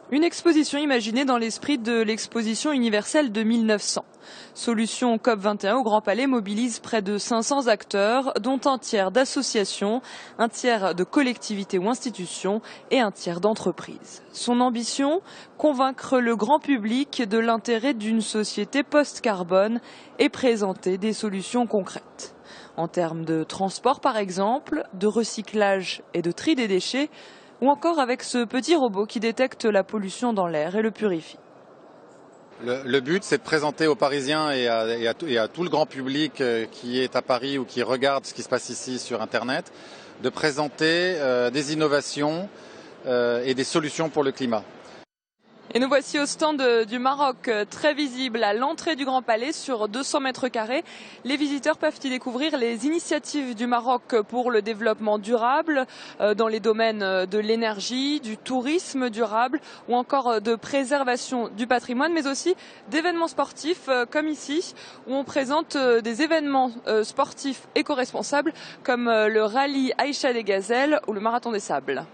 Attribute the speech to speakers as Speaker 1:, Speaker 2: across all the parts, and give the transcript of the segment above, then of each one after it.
Speaker 1: Une exposition imaginée dans l'esprit de l'exposition universelle de 1900. Solution COP21 au Grand Palais mobilise près de 500 acteurs, dont un tiers d'associations, un tiers de collectivités ou institutions et un tiers d'entreprises. Son ambition, convaincre le grand public de l'intérêt d'une société post-carbone et présenter des solutions concrètes. En termes de transport par exemple, de recyclage et de tri des déchets, ou encore avec ce petit robot qui détecte la pollution dans l'air et le purifie.
Speaker 2: Le but, c'est de présenter aux Parisiens et à tout le grand public qui est à Paris ou qui regarde ce qui se passe ici sur Internet, de présenter des innovations et des solutions pour le climat.
Speaker 1: Et nous voici au stand du Maroc, très visible à l'entrée du Grand Palais sur 200 mètres carrés. Les visiteurs peuvent y découvrir les initiatives du Maroc pour le développement durable dans les domaines de l'énergie, du tourisme durable ou encore de préservation du patrimoine, mais aussi d'événements sportifs comme ici où on présente des événements sportifs éco-responsables comme le rallye Aïcha des Gazelles ou le marathon des sables.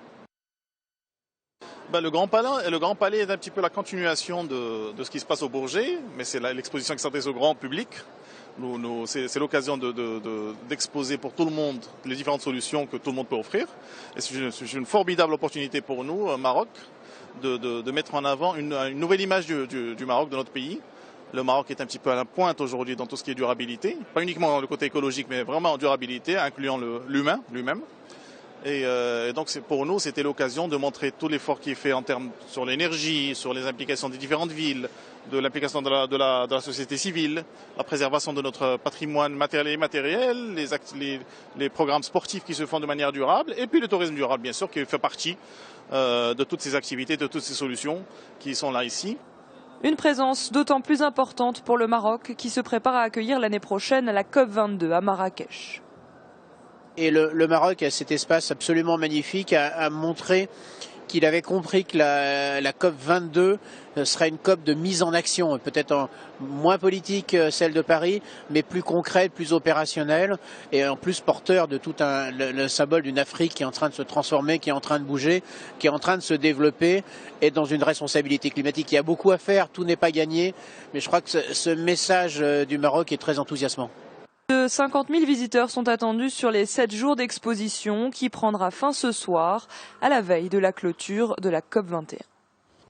Speaker 3: Le Grand Palais est un petit peu la continuation de ce qui se passe au Bourget, mais c'est l'exposition qui s'adresse au grand public. C'est l'occasion d'exposer pour tout le monde les différentes solutions que tout le monde peut offrir. Et c'est une formidable opportunité pour nous, au Maroc, de mettre en avant une nouvelle image du Maroc, de notre pays. Le Maroc est un petit peu à la pointe aujourd'hui dans tout ce qui est durabilité, pas uniquement dans le côté écologique, mais vraiment en durabilité, incluant l'humain lui-même. Et donc pour nous, c'était l'occasion de montrer tout l'effort qui est fait en termes sur l'énergie, sur les implications des différentes villes, de l'implication de la société civile, la préservation de notre patrimoine matériel et immatériel, les programmes sportifs qui se font de manière durable, et puis le tourisme durable, bien sûr, qui fait partie de toutes ces activités, de toutes ces solutions qui sont là ici.
Speaker 1: Une présence d'autant plus importante pour le Maroc qui se prépare à accueillir l'année prochaine la COP22 à Marrakech.
Speaker 4: Et le Maroc a cet espace absolument magnifique à montrer qu'il avait compris que la COP 22 sera une COP de mise en action, peut-être moins politique celle de Paris, mais plus concrète, plus opérationnelle, et en plus porteur de tout le symbole d'une Afrique qui est en train de se transformer, qui est en train de bouger, qui est en train de se développer, et dans une responsabilité climatique. Il y a beaucoup à faire, tout n'est pas gagné, mais je crois que ce message du Maroc est très enthousiasmant.
Speaker 1: 50 000 visiteurs sont attendus sur les 7 jours d'exposition qui prendra fin ce soir à la veille de la clôture de la COP 21.